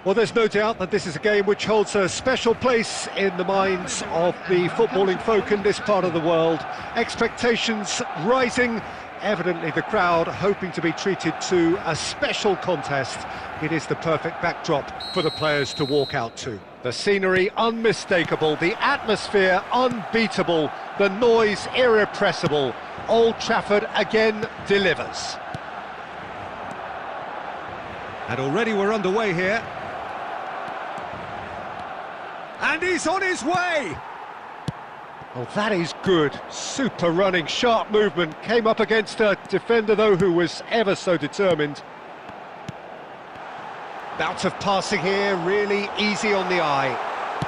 Well, there's no doubt that this is a game which holds a special place in the minds of the footballing folk in this part of the world. Expectations rising, evidently the crowd hoping to be treated to a special contest. It is the perfect backdrop for the players to walk out to. The scenery unmistakable, the atmosphere unbeatable, the noise irrepressible. Old Trafford again delivers. And already we're underway here. And he's on his way! Oh, that is good. Super running, sharp movement. Came up against a defender, though, who was ever so determined. Bout of passing here, really easy on the eye.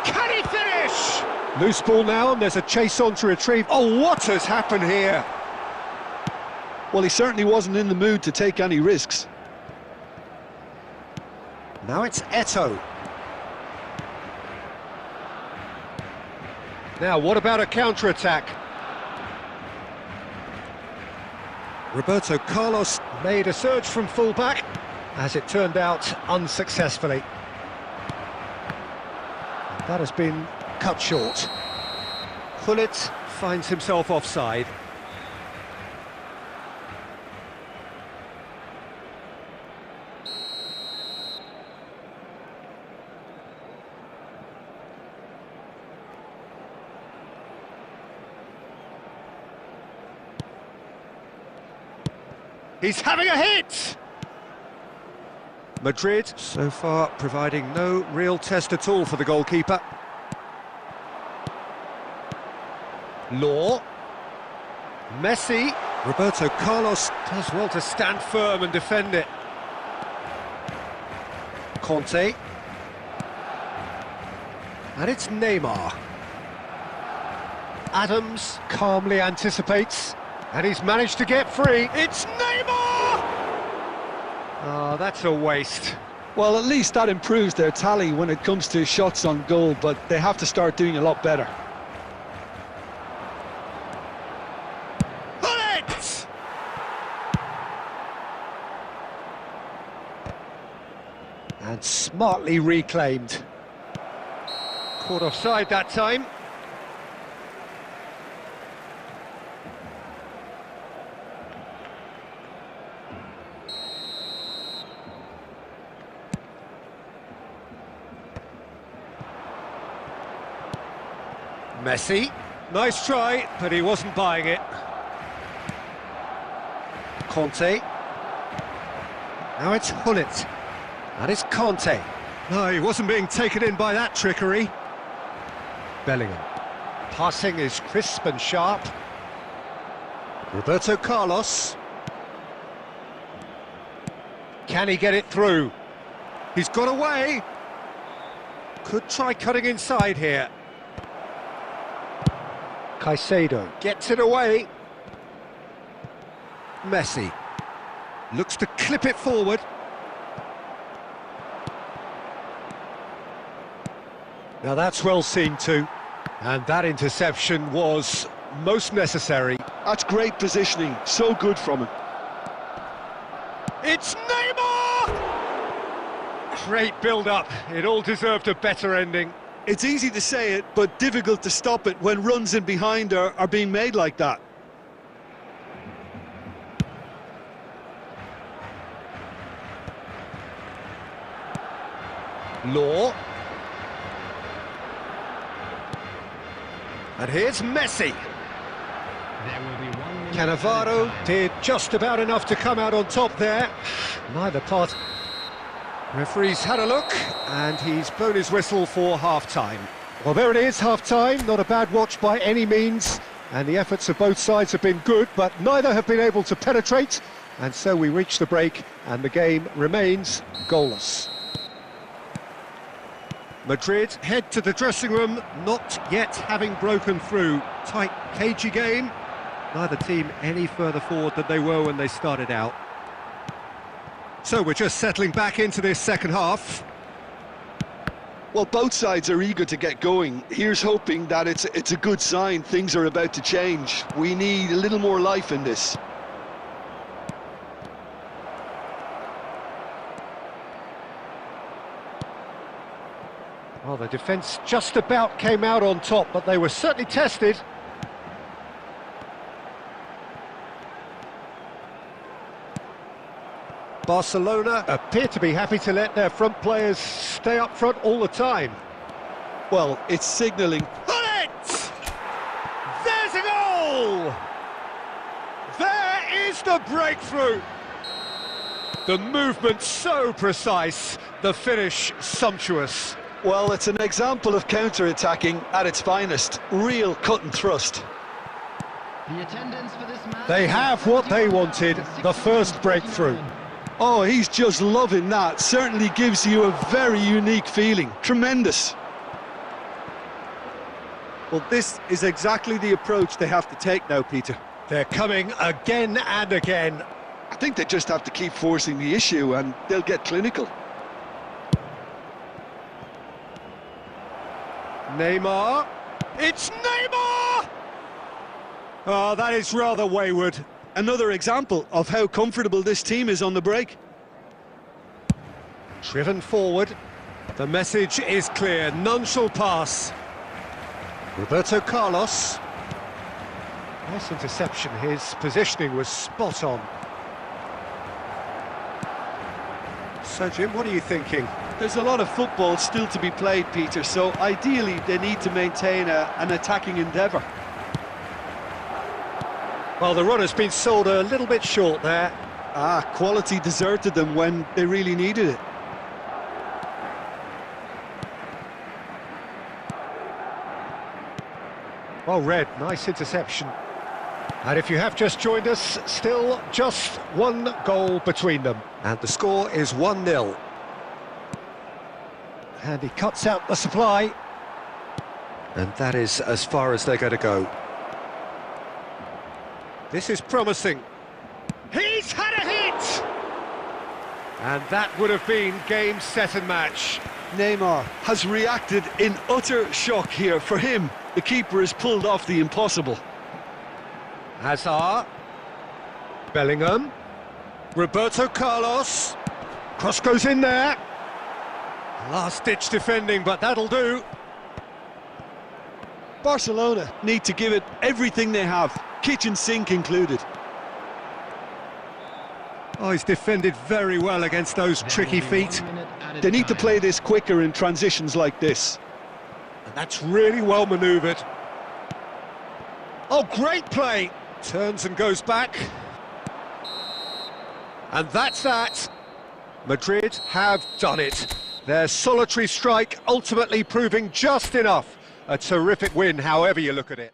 Can he finish? Loose ball now, and there's a chase on to retrieve. Oh, what has happened here? Well, he certainly wasn't in the mood to take any risks. Now it's Eto'o. Now, what about a counter-attack? Roberto Carlos made a surge from full-back, as it turned out, unsuccessfully. That has been cut short. Gullit finds himself offside. He's having a hit! Madrid, so far, providing no real test at all for the goalkeeper. Law. Messi. Roberto Carlos does well to stand firm and defend it. Conte. And it's Neymar. Adams calmly anticipates. And he's managed to get free. It's Neymar! Oh, that's a waste. Well, at least that improves their tally when it comes to shots on goal, but they have to start doing a lot better. Bullet! And smartly reclaimed. Caught offside that time. Messi, nice try, but he wasn't buying it. Conte. Now it's Gullit. And it's Conte. No, he wasn't being taken in by that trickery. Bellingham. Passing is crisp and sharp. Roberto Carlos. Can he get it through? He's got away. Could try cutting inside here. Caicedo gets it away. Messi looks to clip it forward. Now that's well seen too. And that interception was most necessary. That's great positioning, so good from him. It's Neymar! Great build-up, it all deserved a better ending. It's easy to say it, but difficult to stop it when runs in behind are being made like that. Law. And here's Messi. Cannavaro did just about enough to come out on top there. Neither part. Referee's had a look, and he's blown his whistle for half-time. Well, there it is, half-time. Not a bad watch by any means, and the efforts of both sides have been good, but neither have been able to penetrate, and so we reach the break, and the game remains goalless. Madrid head to the dressing room, not yet having broken through. Tight, cagey game. Neither team any further forward than they were when they started out. So we're just settling back into this second half. Well, both sides are eager to get going. Here's hoping that it's a good sign. Things are about to change. We need a little more life in this. Well, the defence just about came out on top, but they were certainly tested. Barcelona appear to be happy to let their front players stay up front all the time. Well, it's signalling. On it! There's a goal! There is the breakthrough! The movement so precise, the finish sumptuous. Well, it's an example of counter-attacking at its finest. Real cut and thrust. The attendance for this match. They have what they wanted, the first breakthrough. Oh, he's just loving that. Certainly gives you a very unique feeling. Tremendous. Well, this is exactly the approach they have to take now, Peter. They're coming again and again. I think they just have to keep forcing the issue and they'll get clinical. Neymar. It's Neymar! Oh, that is rather wayward. Another example of how comfortable this team is on the break. Driven forward. The message is clear. None shall pass. Roberto Carlos. Nice interception. His positioning was spot on. So, Jim, what are you thinking? There's a lot of football still to be played, Peter, so ideally they need to maintain an attacking endeavour. Well, the run has been sold a little bit short there. Quality deserted them when they really needed it. Well read, nice interception. And if you have just joined us, still just one goal between them. And the score is 1-0. And he cuts out the supply. And that is as far as they're going to go. This is promising. He's had a hit! And that would have been game, set and match. Neymar has reacted in utter shock here. For him, the keeper has pulled off the impossible. Hazard. Bellingham. Roberto Carlos. Cross goes in there. Last-ditch defending, but that'll do. Barcelona need to give it everything they have, kitchen sink included. Oh, he's defended very well against those tricky feet. They need to play this quicker in transitions like this. And that's really well manoeuvred. Oh, great play! Turns and goes back. And that's that. Madrid have done it. Their solitary strike ultimately proving just enough. A terrific win, however you look at it.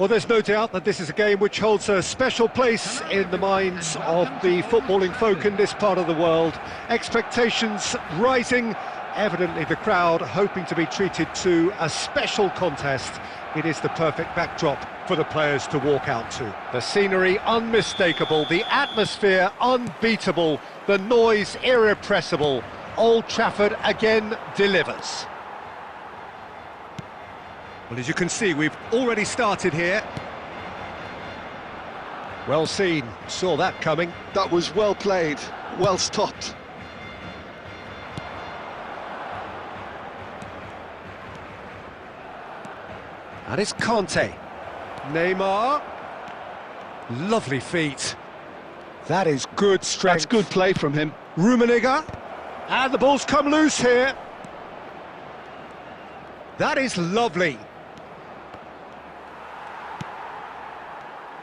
Well, there's no doubt that this is a game which holds a special place in the minds of the footballing folk in this part of the world. Expectations rising, evidently the crowd hoping to be treated to a special contest. It is the perfect backdrop for the players to walk out to. The scenery unmistakable, the atmosphere unbeatable, the noise irrepressible. Old Trafford again delivers. Well, as you can see, we've already started here. Well seen, saw that coming. That was well played, well stopped. And it's Conte. Neymar. Lovely feet. That is good strength. That's good play from him. Rummenigge. And the ball's come loose here. That is lovely.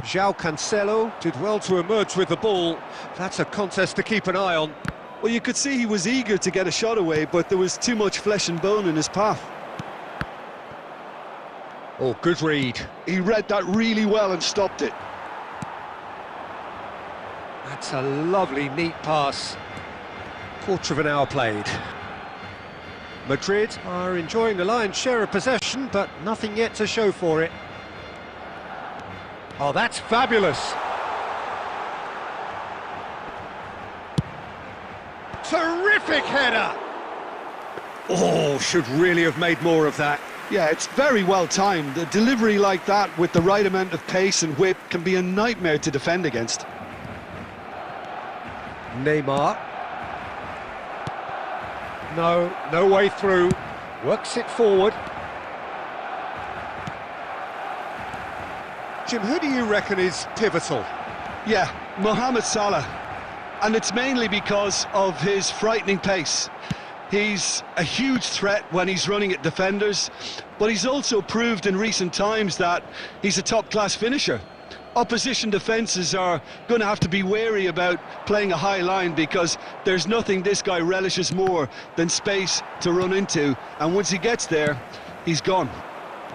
João Cancelo did well to emerge with the ball. That's a contest to keep an eye on. Well, you could see he was eager to get a shot away, but there was too much flesh and bone in his path. Oh, good read. He read that really well and stopped it. That's a lovely, neat pass. Quarter of an hour played. Madrid are enjoying the lion's share of possession, but nothing yet to show for it. Oh, that's fabulous. Terrific header. Oh, should really have made more of that. Yeah, it's very well timed. A delivery like that with the right amount of pace and whip can be a nightmare to defend against. Neymar. No way through. Works it forward. Jim, who do you reckon is pivotal? Yeah, Mohamed Salah. And it's mainly because of his frightening pace. He's a huge threat when he's running at defenders, but he's also proved in recent times that he's a top-class finisher. Opposition defences are going to have to be wary about playing a high line because there's nothing this guy relishes more than space to run into, and once he gets there, he's gone.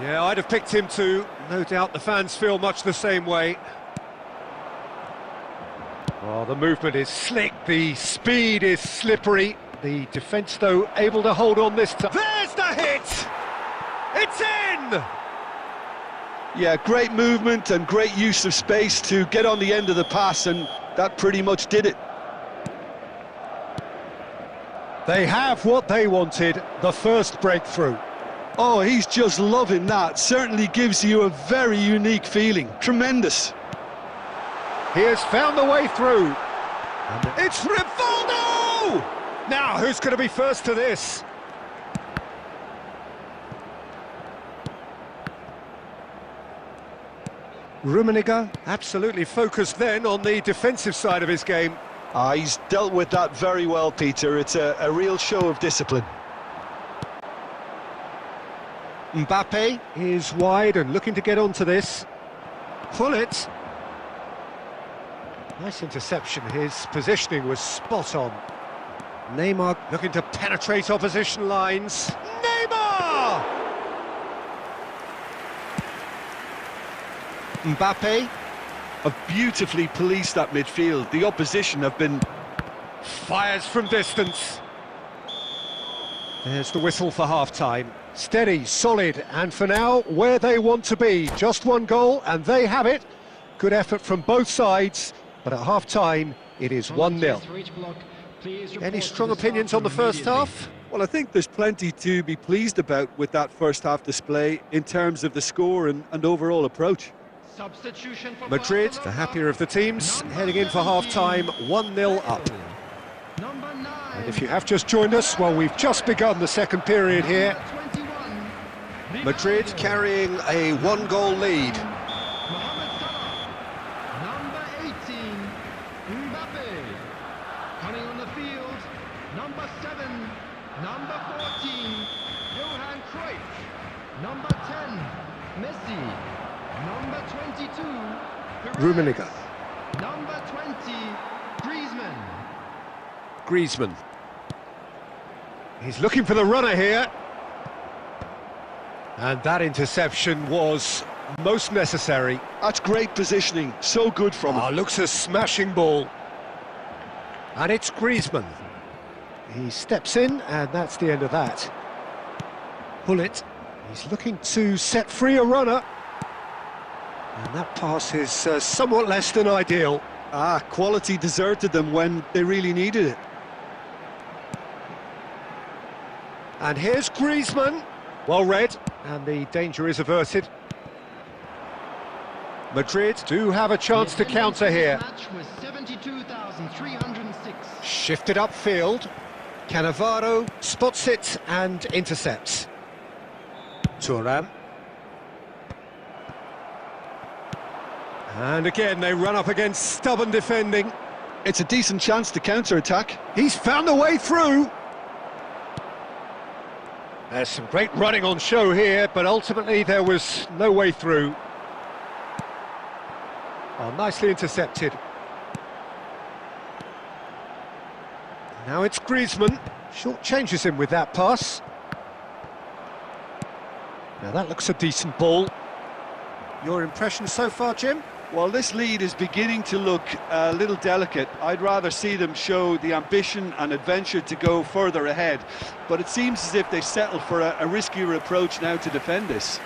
Yeah, I'd have picked him too. No doubt the fans feel much the same way. Oh, the movement is slick, the speed is slippery. The defence, though, able to hold on this time. There's the hit! It's in! Yeah, great movement and great use of space to get on the end of the pass, and that pretty much did it. They have what they wanted, the first breakthrough. Oh, he's just loving that. Certainly gives you a very unique feeling. Tremendous. He has found the way through. And it's Rivaldo! Now, who's going to be first to this? Rummenigge absolutely focused then on the defensive side of his game. He's dealt with that very well, Peter. It's a real show of discipline. Mbappe is wide and looking to get onto this. Pull it. Nice interception, his positioning was spot on. Neymar looking to penetrate opposition lines. Neymar! Mbappe. Have beautifully policed that midfield. The opposition have been... Fires from distance. There's the whistle for half-time. Steady, solid, and for now, where they want to be. Just one goal, and they have it. Good effort from both sides, but at half-time, it is 1-0. Any strong opinions on the first half? Well, I think there's plenty to be pleased about with that first half display in terms of the score and overall approach. Madrid, the happier of the teams, heading in for half-time, 1-0 up. And if you have just joined us, well, we've just begun the second period here. Madrid carrying a one-goal lead. Number 18, Mbappe. Coming on the field, number 7, number 14, Johan Cruyff. Number 10, Messi. Number 22, Rummenigge. Number 20, Griezmann. Griezmann. He's looking for the runner here. And that interception was most necessary. That's great positioning, so good from him. Looks a smashing ball. And it's Griezmann. He steps in, and that's the end of that. Bullet. He's looking to set free a runner. And that pass is somewhat less than ideal. Quality deserted them when they really needed it. And here's Griezmann. Well read, and the danger is averted. Madrid do have a chance to counter here. Match was 72,306. Shifted upfield. Cannavaro spots it and intercepts. Thuram. And again, they run up against stubborn defending. It's a decent chance to counter-attack. He's found a way through. There's some great running on show here, but ultimately there was no way through. Nicely intercepted. Now it's Griezmann. Short changes him with that pass. Now that looks a decent ball. Your impression so far, Jim? Well, this lead is beginning to look a little delicate. I'd rather see them show the ambition and adventure to go further ahead. But it seems as if they settle for a riskier approach now to defend this.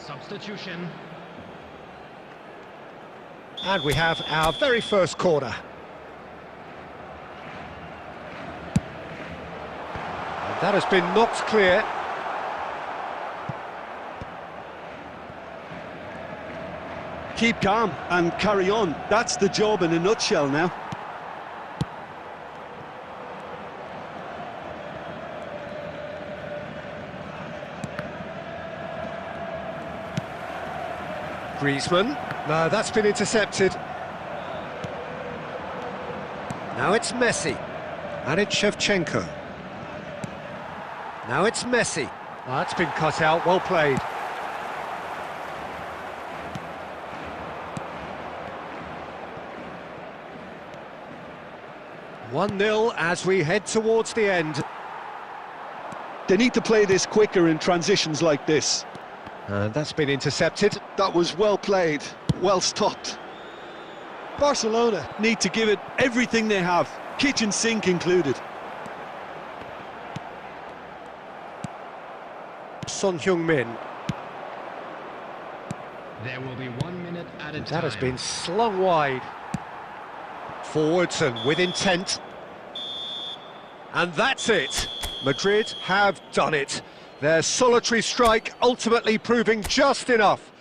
Substitution. And we have our very first corner. And that has been knocked clear. Keep calm and carry on. That's the job in a nutshell now. Griezmann. No, that's been intercepted. Now it's Messi. And it's Shevchenko. Now it's Messi. That's been cut out, well played. "1-0 as we head towards the end. They need to play this quicker in transitions like this. And that's been intercepted. That was well played, well stopped. Barcelona need to give it everything they have, kitchen sink included. Son Heung-min. There will be 1 minute at a time. That has been slung wide. Forwards and with intent. And that's it. Madrid have done it. Their solitary strike ultimately proving just enough.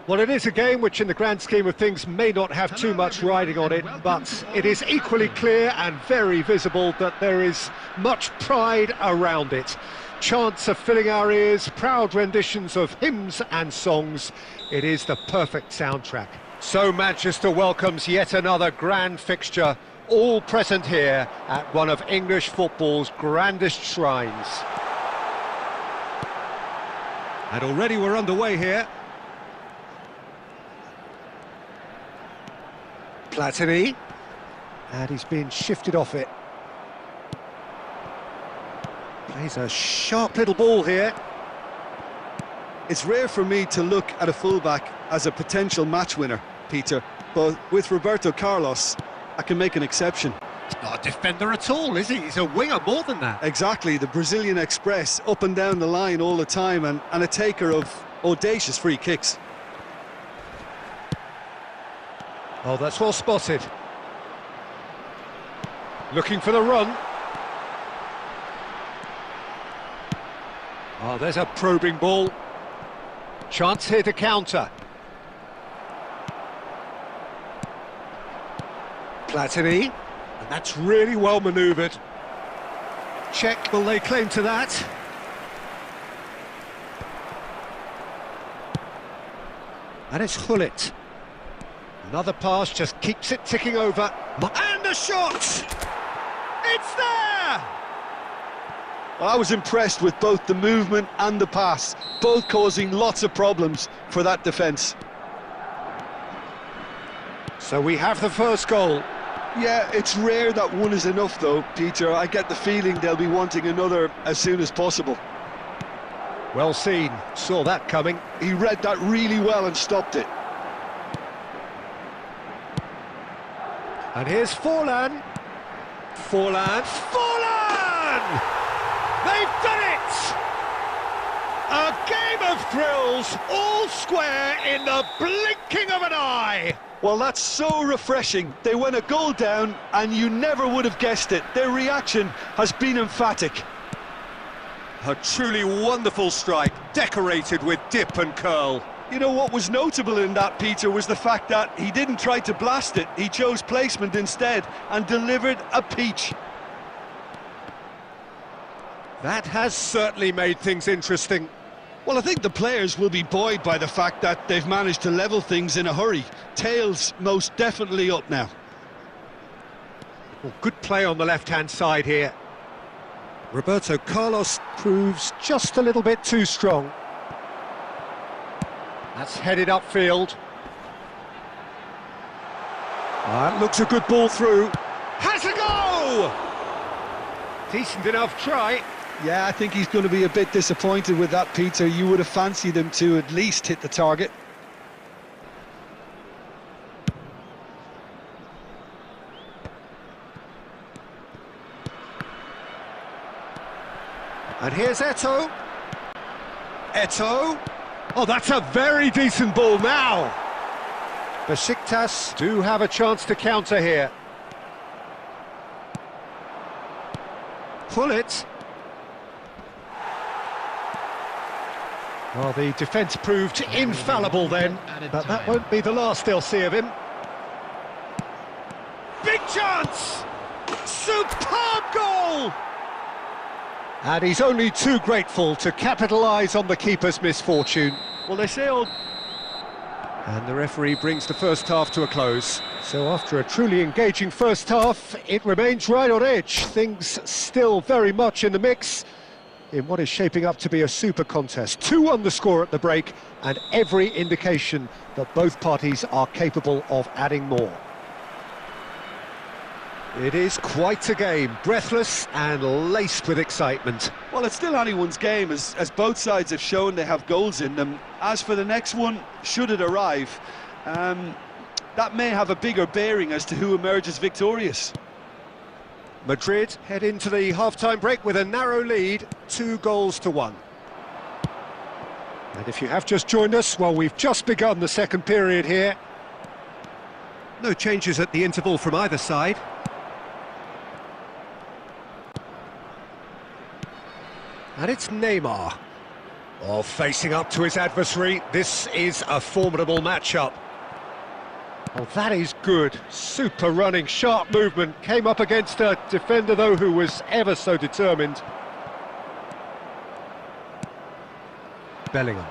Well, it is a game which in the grand scheme of things may not have too much riding on it, but it is equally clear and very visible that there is much pride around it. Chants are filling our ears, proud renditions of hymns and songs. It is the perfect soundtrack. So Manchester welcomes yet another grand fixture, all present here at one of English football's grandest shrines. And already we're underway here. Platini, and he's been shifted off it. Plays a sharp little ball here. It's rare for me to look at a fullback as a potential match winner, Peter, but with Roberto Carlos, I can make an exception. He's not a defender at all, is he? He's a winger more than that. Exactly, the Brazilian Express, up and down the line all the time, and a taker of audacious free kicks. Oh, that's well spotted. Looking for the run. Oh, there's a probing ball. Chance here to counter. Platini, and that's really well manoeuvred. Check, will they claim to that? And it's Hullet. Another pass just keeps it ticking over. And the shot! It's there! Well, I was impressed with both the movement and the pass, both causing lots of problems for that defence. So we have the first goal. Yeah, it's rare that one is enough though, Peter. I get the feeling they'll be wanting another as soon as possible. Well seen, saw that coming. He read that really well and stopped it. And here's Forlan. Forlan. They've done it! A game of thrills, all square in the blinking of an eye. Well, that's so refreshing. They went a goal down and you never would have guessed it. Their reaction has been emphatic. A truly wonderful strike, decorated with dip and curl. You know what was notable in that, Peter, was the fact that he didn't try to blast it. He chose placement instead and delivered a peach. That has certainly made things interesting. Well, I think the players will be buoyed by the fact that they've managed to level things in a hurry. Tails most definitely up now. Well, good play on the left-hand side here. Roberto Carlos proves just a little bit too strong. That's headed upfield. That looks a good ball through. Has a go! Decent enough try. Yeah, I think he's going to be a bit disappointed with that, Peter. You would have fancied him to at least hit the target. And here's Eto'o. Eto'o. Oh, that's a very decent ball now. Besiktas do have a chance to counter here. Pull it. Well, the defence proved infallible then, but that won't be the last they'll see of him. Big chance! Superb goal! And he's only too grateful to capitalise on the keeper's misfortune. Well, they say all... And the referee brings the first half to a close. So after a truly engaging first half, it remains right on edge. Things still very much in the mix in what is shaping up to be a super contest. 2-1 the score at the break, and every indication that both parties are capable of adding more. It is quite a game, breathless and laced with excitement. Well, it's still anyone's game, as both sides have shown they have goals in them. As for the next one, should it arrive, that may have a bigger bearing as to who emerges victorious. Madrid head into the half-time break with a narrow lead, 2-1. And if you have just joined us, well, we've just begun the second period here. No changes at the interval from either side. And it's Neymar. Oh, facing up to his adversary, this is a formidable matchup. Oh, that is good. Super running, sharp movement. Came up against a defender, though, who was ever so determined. Bellingham.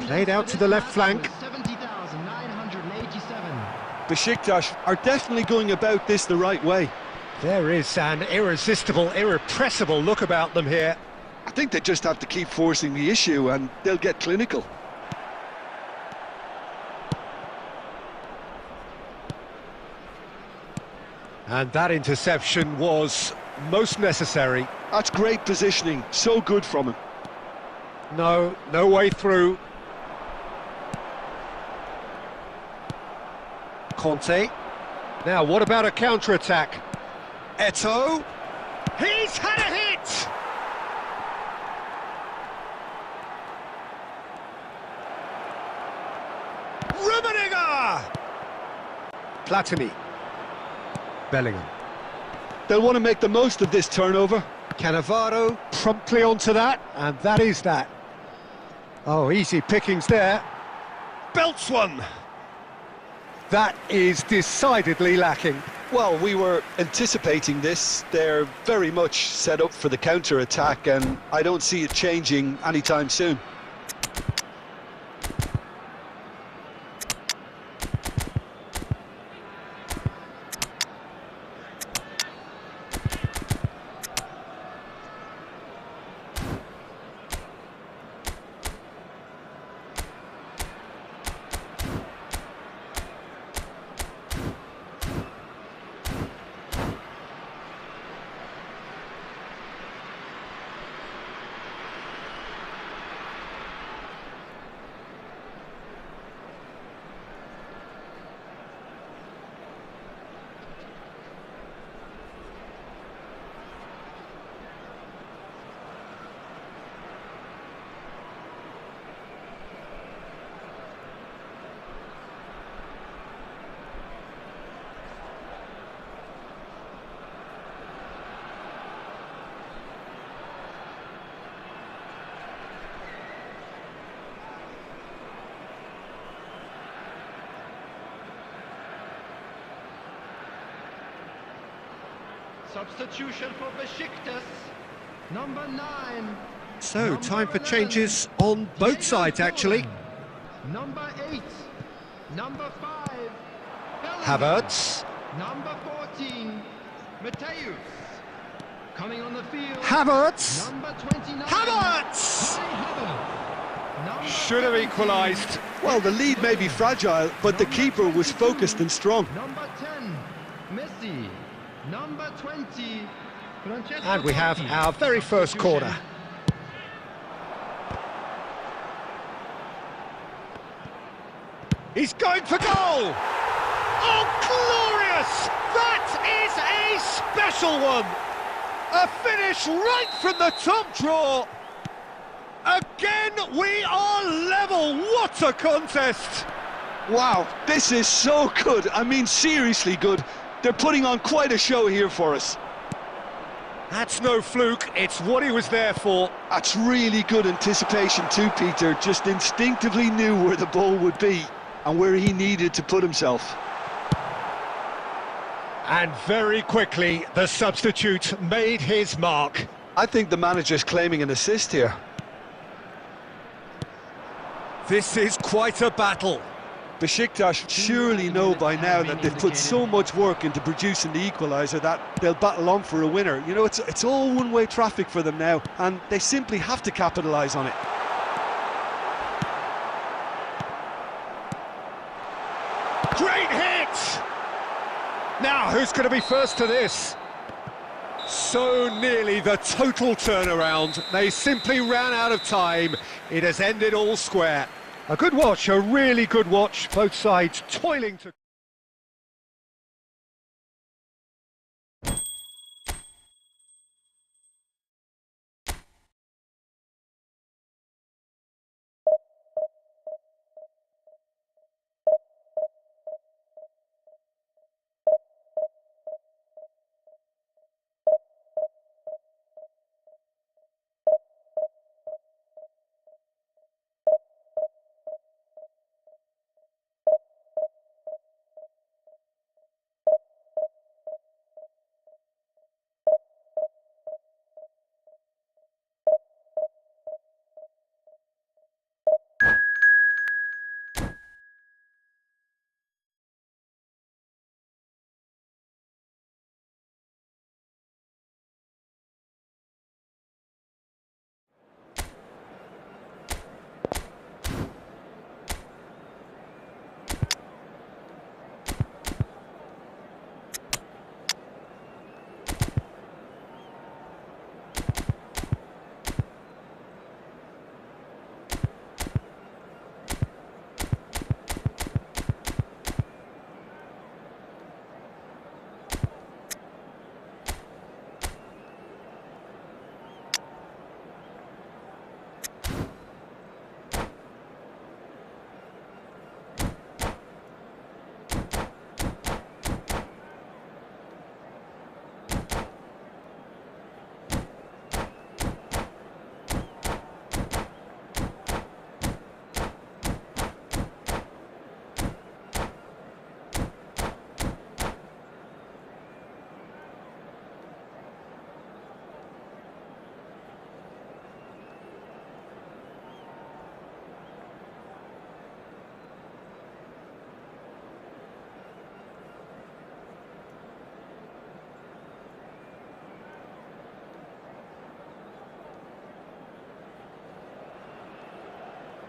Played out to the left flank. 70,987. Besiktas are definitely going about this the right way. There is an irresistible, irrepressible look about them here. I think they just have to keep forcing the issue and they'll get clinical. And that interception was most necessary. That's great positioning, so good from him. No way through. Conte. Now, what about a counter-attack? Eto'o. He's had a hit! Rummenigge! Platini. Bellingham. They'll want to make the most of this turnover. Cannavaro promptly onto that, and that is that. Oh, easy pickings there. Belts one. That is decidedly lacking. Well, we were anticipating this. They're very much set up for the counter-attack, and I don't see it changing anytime soon. Substitution for Besiktas. Number 9. So, time for changes on both sides, actually. Number 8. Number 5. Havertz. Number 14. Mateus. Coming on the field. Havertz. Number 29. Havertz! Number Should have 17. equalised. Well, the lead may be fragile, but the keeper was focused and strong. Number 10. Messi. Number 20. Francesco And we have Totti. our very first corner. He's going for goal! Oh, glorious! That is a special one! A finish right from the top draw! Again, we are level! What a contest! Wow, this is so good. I mean, seriously good. They're putting on quite a show here for us. That's no fluke, it's what he was there for. That's really good anticipation too, Peter. Just instinctively knew where the ball would be and where he needed to put himself. And very quickly, the substitute made his mark. I think the manager's claiming an assist here. This is quite a battle. Besiktas surely know by now that they've put so much work into producing the equaliser that they'll battle on for a winner. You know, it's all one-way traffic for them now, and they simply have to capitalise on it. Great hit! Now, who's going to be first to this? So nearly the total turnaround. They simply ran out of time. It has ended all square. A good watch, a really good watch. Both sides toiling to...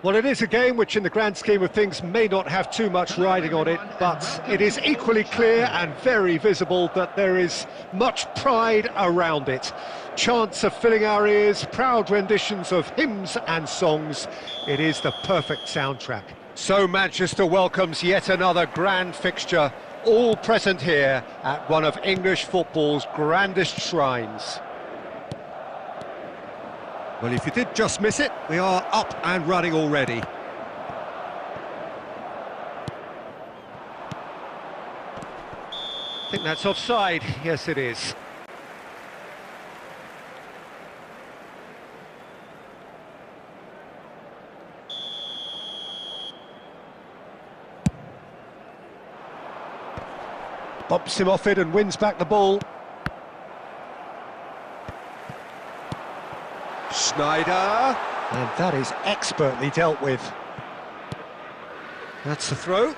Well, it is a game which in the grand scheme of things may not have too much riding on it, but it is equally clear and very visible that there is much pride around it. Chants are filling our ears, proud renditions of hymns and songs. It is the perfect soundtrack. So Manchester welcomes yet another grand fixture, all present here at one of English football's grandest shrines. Well, if you did just miss it, we are up and running already. I think that's offside. Yes, it is. Bumps him off it and wins back the ball. Schneider, and that is expertly dealt with. That's the throw.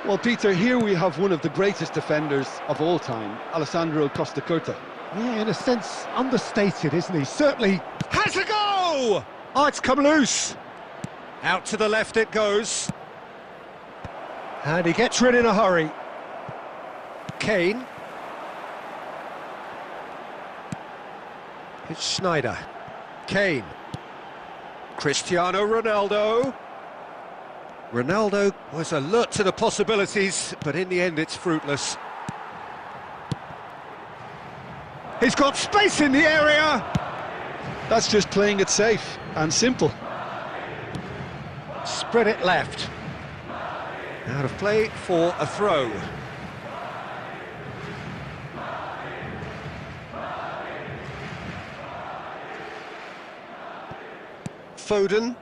Well, Peter, here we have one of the greatest defenders of all time, Alessandro Costa Curta. Yeah, in a sense, understated, isn't he? Certainly has a go! Oh, it's come loose. Out to the left it goes. And he gets rid in a hurry. Kane. It's Schneider. Kane. Cristiano Ronaldo. Ronaldo was alert to the possibilities, but in the end it's fruitless. He's got space in the area! That's just playing it safe and simple. Spread it left. Out of play for a throw. Foden.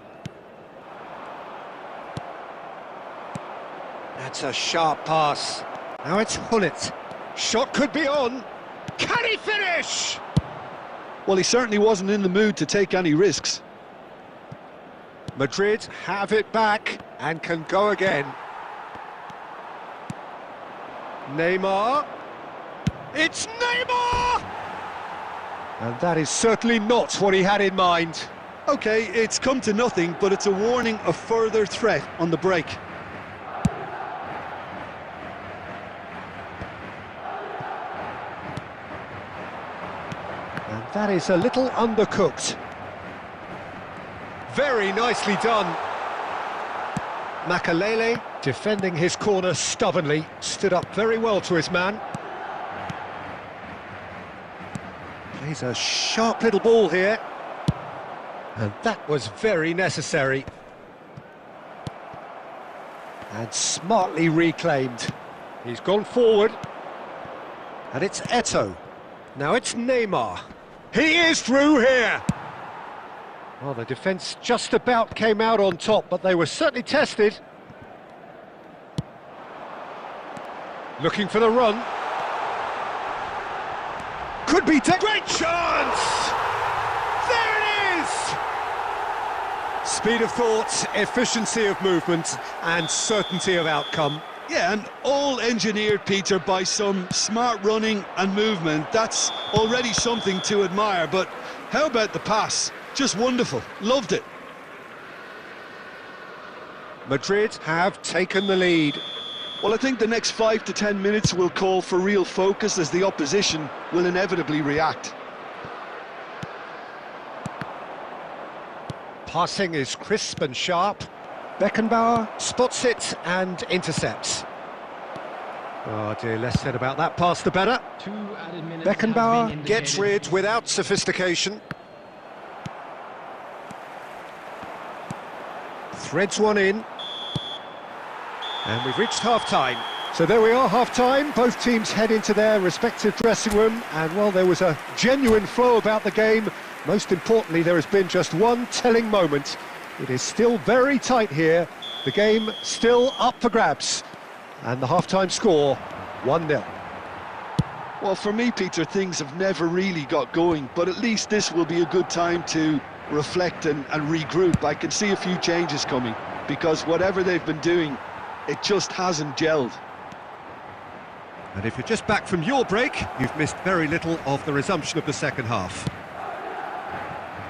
That's a sharp pass. Now it's Hullet. Shot could be on. Can he finish? Well, he certainly wasn't in the mood to take any risks. Madrid have it back and can go again. Neymar. It's Neymar! And that is certainly not what he had in mind. Okay, it's come to nothing, but it's a warning of further threat on the break. And that is a little undercooked. Very nicely done. Makalele, defending his corner stubbornly, stood up very well to his man. Plays a sharp little ball here. And that was very necessary. And smartly reclaimed. He's gone forward. And it's Eto'o. Now it's Neymar. He is through here! Well, the defence just about came out on top, but they were certainly tested. Looking for the run. Could be great chance! There it is! Speed of thought, efficiency of movement, and certainty of outcome. Yeah, and all engineered, Peter, by some smart running and movement. That's already something to admire, but how about the pass? Just wonderful. Loved it. Madrid have taken the lead. Well, I think the next 5 to 10 minutes will call for real focus as the opposition will inevitably react. Passing is crisp and sharp. Beckenbauer spots it and intercepts. Oh dear, less said about that pass the better. Beckenbauer gets rid without sophistication. Threads one in. And we've reached half-time. So there we are, half-time. Both teams head into their respective dressing room. And, well, there was a genuine flow about the game. Most importantly, there has been just one telling moment. It is still very tight here. The game still up for grabs. And the half-time score, 1-0. Well, for me, Peter, things have never really got going. But at least this will be a good time to reflect and regroup. I can see a few changes coming. Because whatever they've been doing It just hasn't gelled. And if you're just back from your break, you've missed very little of the resumption of the second half.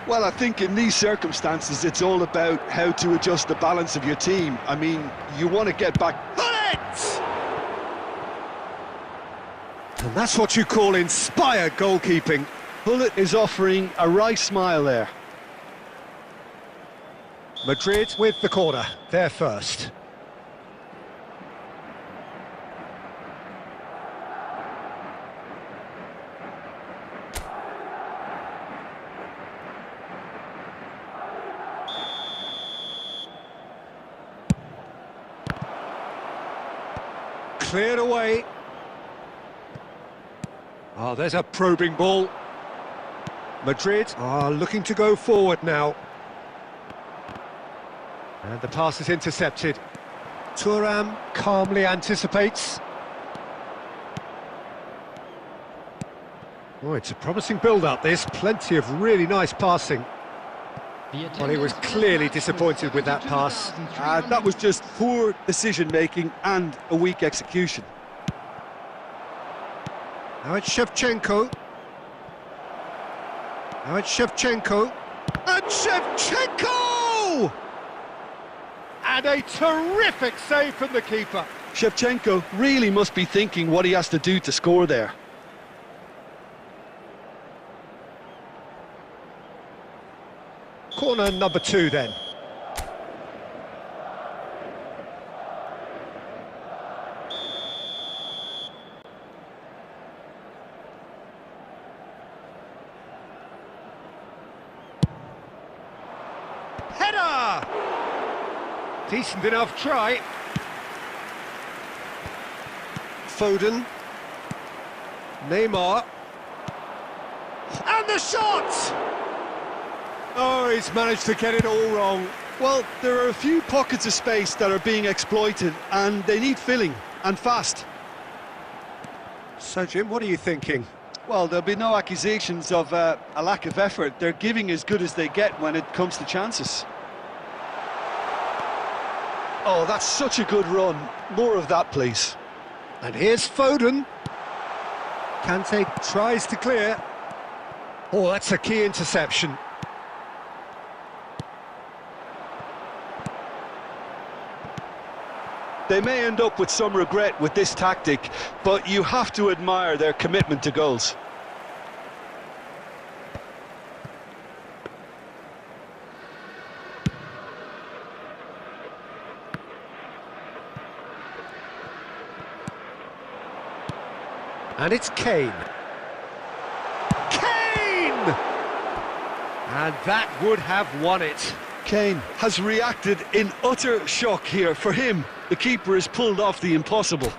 Well, I think in these circumstances, it's all about how to adjust the balance of your team. I mean, you want to get back... Bullet! And that's what you call inspired goalkeeping. Bullet is offering a wry smile there. Madrid with the corner, they're first. Cleared away. Oh, there's a probing ball. Madrid are looking to go forward now. And the pass is intercepted. Thuram calmly anticipates. Oh, it's a promising build-up, this. Plenty of really nice passing. Well, he was clearly disappointed with that pass. That was just poor decision-making and a weak execution. Now it's Shevchenko. Now it's Shevchenko. And Shevchenko! And a terrific save from the keeper. Shevchenko really must be thinking what he has to do to score there. Corner number 2 then. Header! Decent enough try. Foden. Neymar. And the shot! Oh, he's managed to get it all wrong. Well, there are a few pockets of space that are being exploited, and they need filling, and fast. So, Jim, what are you thinking? Well, there'll be no accusations of a lack of effort. They're giving as good as they get when it comes to chances. Oh, that's such a good run. More of that, please. And here's Foden. Kante tries to clear. Oh, that's a key interception. They may end up with some regret with this tactic, but you have to admire their commitment to goals. And it's Kane. Kane! And that would have won it. Kane has reacted in utter shock here. For him, the keeper has pulled off the impossible.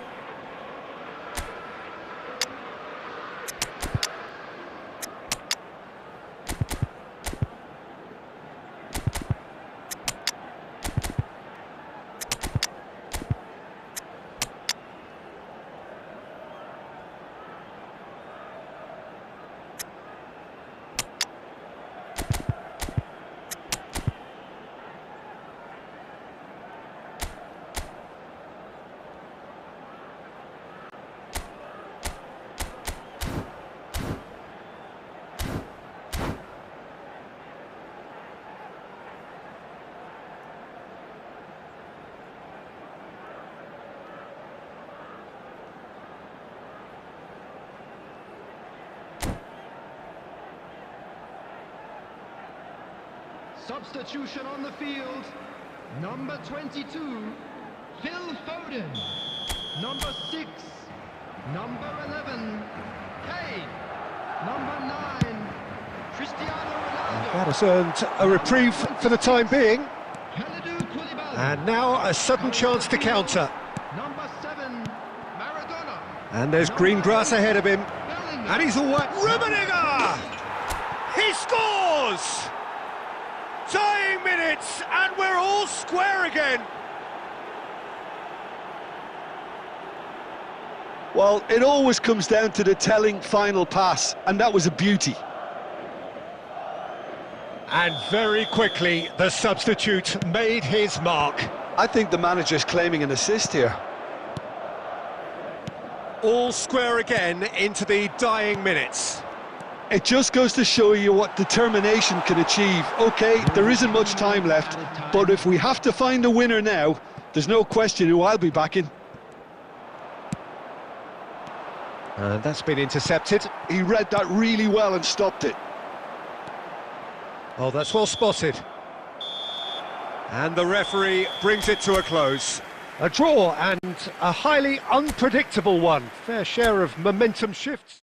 Substitution on the field. Number 22, Phil Foden. Number 6, number 11, Kane. Number 9, Cristiano Ronaldo. That has earned a reprieve for the time being. And now a sudden chance to counter. Number 7, Maradona. And there's green grass ahead of him. And he's away. Rummenigge! He scores! Dying minutes, and we're all square again. Well, it always comes down to the telling final pass, and that was a beauty. And very quickly, the substitute made his mark. I think the manager's claiming an assist here. All square again into the dying minutes. It just goes to show you what determination can achieve. OK, there isn't much time left, but if we have to find a winner now, there's no question who I'll be backing. And that's been intercepted. He read that really well and stopped it. Oh, that's well spotted. And the referee brings it to a close. A draw and a highly unpredictable one. Fair share of momentum shifts.